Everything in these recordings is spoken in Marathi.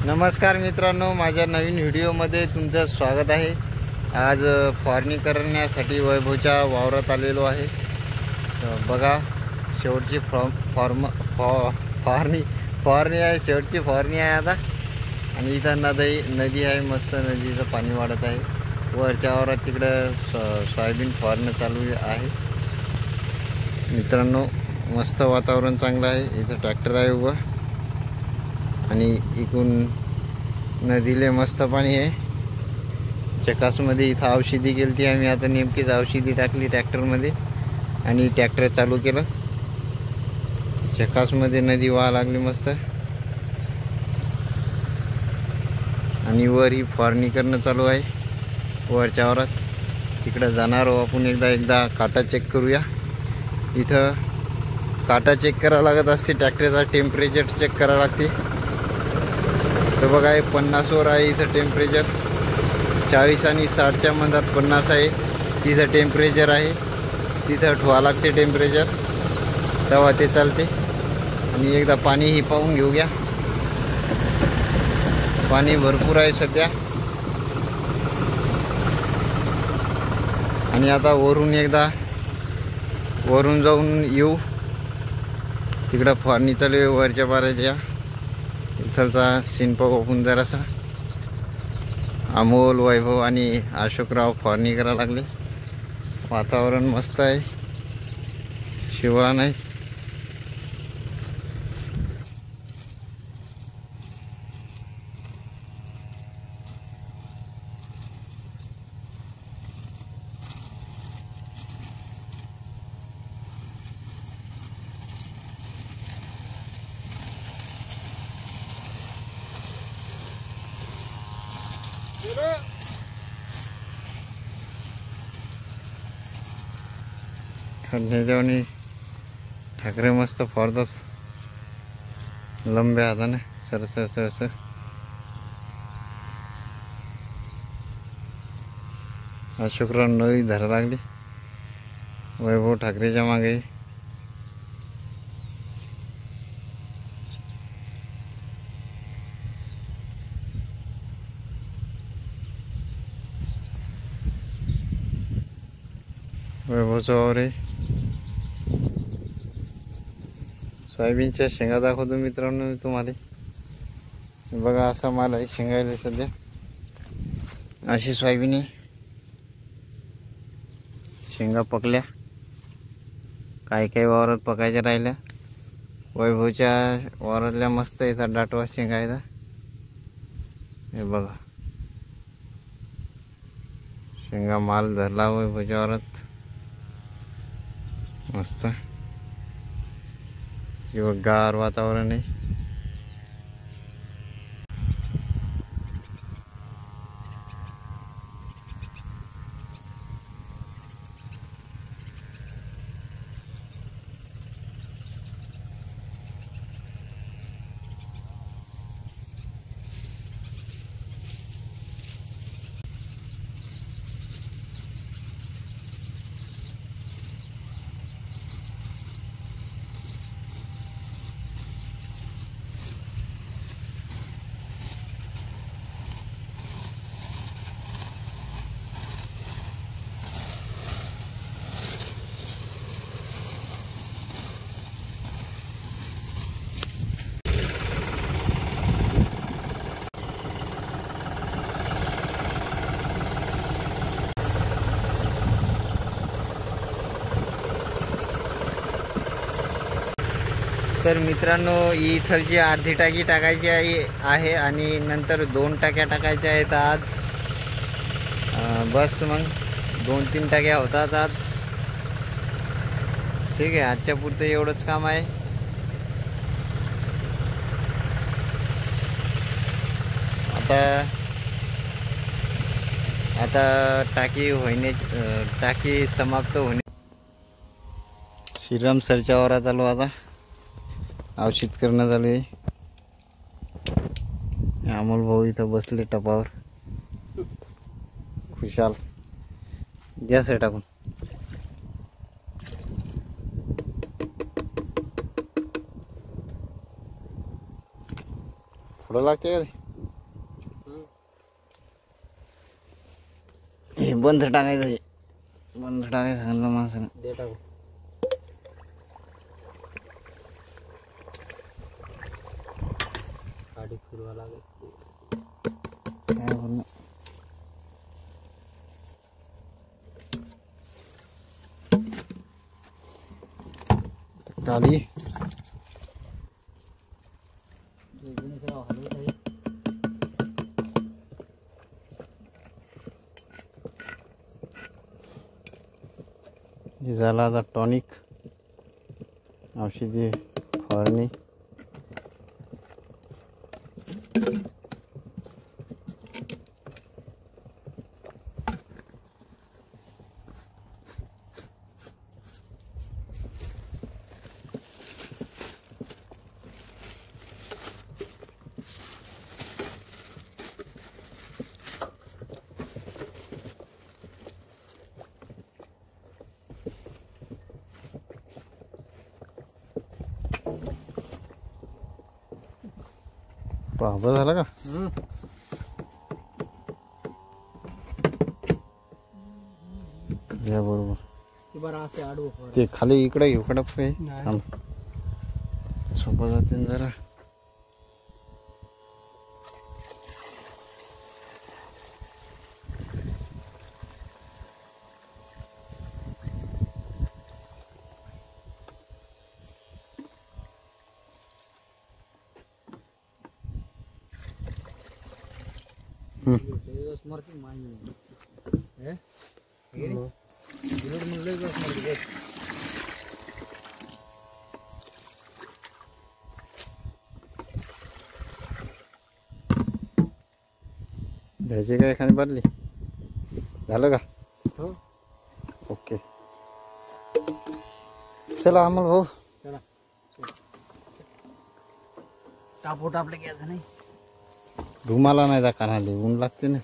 नमस्कार मित्रांनो, माझ्या नवीन व्हिडिओमध्ये तुमचं स्वागत आहे। आज फवारणी करण्यासाठी वैभवच्या वावरात आलेलो आहे। बघा, शेवटची फवारणी आहे, शेवटची फवारणी आहे आता। आणि इथं नदी आहे, मस्त नदीचं पाणी वाढत आहे। वरच्या वावरात तिकडं सोयाबीन फवारणं चालू आहे। मित्रांनो, मस्त वातावरण चांगलं आहे। इथं ट्रॅक्टर आहे उभं आणि इकडून नदीले मस्त पाणी आहे। चकासमध्ये इथं औषधी केली आम्ही, आता नेमकीच औषधी टाकली ट्रॅक्टरमध्ये आणि ट्रॅक्टर चालू केलं। चकासमध्ये नदी वाहा लागली मस्त आणि वर ही फवारणी करणं चालू आहे वरच्या वावरात। तिकडे जाणार आहोत आपण, एकदा काटा चेक करूया। इथं काटा चेक करावा लागत असते, ट्रॅक्टरचा टेम्परेचर चेक करावं लागते। तर बघा, 50 वर आहे इथं टेम्परेचर। 40 आणि 60च्या मधात 50 आहे तिथं टेम्परेचर आहे। तिथं ठेवा लागते टेम्परेचर, तेव्हा ते चालते। आणि एकदा पाणी ही पाहून घेऊया। पाणी भरपूर आहे सध्या। आणि आता वरून जाऊन येऊ। तिकडं फवारणी चालू आहे वरच्या पाऱ्यात। या इथलचा सीन पाहू आपण जरासा। अमोल, वैभव आणि अशोकराव फवारणी करायला लागले। वातावरण मस्त आहे, शिवळा नाही। खंडेदेवनी ठाकरे मस्त फवारतात लंब्या हाताने, सर। अशोकराव नळी धरा लागली, वैभव ठाकरेच्या मागे। वैभवचा वावर आहे। सोयाबीनच्या शेंगा दाखवतो मित्रांनो मी तुम्हाला। बघा, असा माल आहे शेंगायला सध्या। अशी सोयाबीन आहे, शेंगा पकल्या, काही वावरात पकायच्या राहिल्या। वैभवच्या वावरातल्या मस्त येतात दाटवा शेंगा आहेत। हे बघा, शेंगा माल धरला वैभवच्या वावरात मस्त। गार वातावरण आहे। तर मित्रांनो, इथलची अर्धी टाकी टाकायची आहे आणि नंतर 2 टाक्या टाकायच्या आहेत आज। बस मग 2-3 टाक्या होतात आज। ठीक आहे, आजच्या पुरतं एवढंच काम आहे। आता टाकी समाप्त होणे। श्रीराम सरच्या वावरात आलो, आता औषध करणं चालू आहे। अमोल भाऊ इथं बसले टपावर, खुशाल। द्या सर टाकून। थोडं लागते का? हे बंद टाकायचं, हे बंद टाकायचं सांगितलं माणसानं. दे टाकू. गाडी फिरवा लागेल. काय बोलणं. गाडी हे झालं आता टॉनिक, औषधी फवारणी. बाबा झाला का? या बरोबर ते खाली इकडे घेऊ कडप काय सोपं जाते जरा. घ्यायचे काय एखादी बादली झालं का? हो. ओके चला अमोल भाऊ. चला टापो टापले घ्यायचं नाही. रुमाला नाही जा कानाले ऊन लागते ना.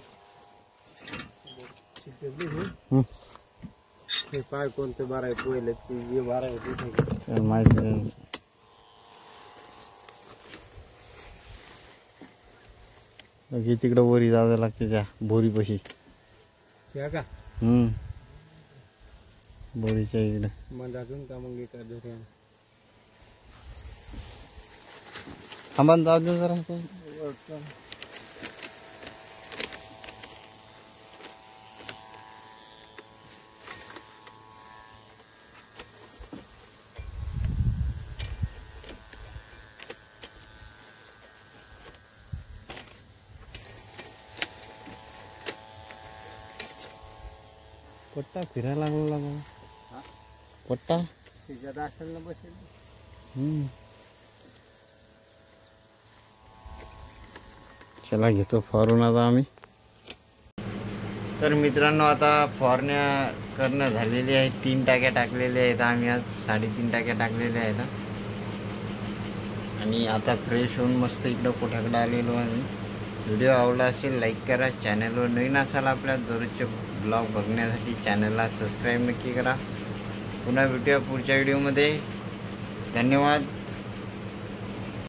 हे पाय कोणते बारा आहे पहिले जे बारा आहे माहिती नाही. तिकडं वरी जावं लागते त्या बोरीपाशी. का बोरीच्या इकडे मग अजून का मग एका धोरण थांबा जाऊ दे जरा. पट्टा फिरायला लागला पट्टा बसेल. चला घेतो फवारून आता आम्ही. तर मित्रांनो आता फवारण्या करणं झालेली आहे. 3 टाक्या टाकलेल्या आहेत आम्ही आज. 3.5 टाक्या टाकलेल्या आहेत. आणि आता फ्रेश होऊन मस्त इकडं कोठ्याकडं आलेलो आहे. व्हिडिओ आवडला असेल लाईक करा. चॅनलवर नवीन असाल आपल्या दररोजचे ब्लॉग बघण्यासाठी चॅनलला सबस्क्राईब नक्की करा. पुन्हा भेटूया पुढच्या व्हिडिओमध्ये. धन्यवाद.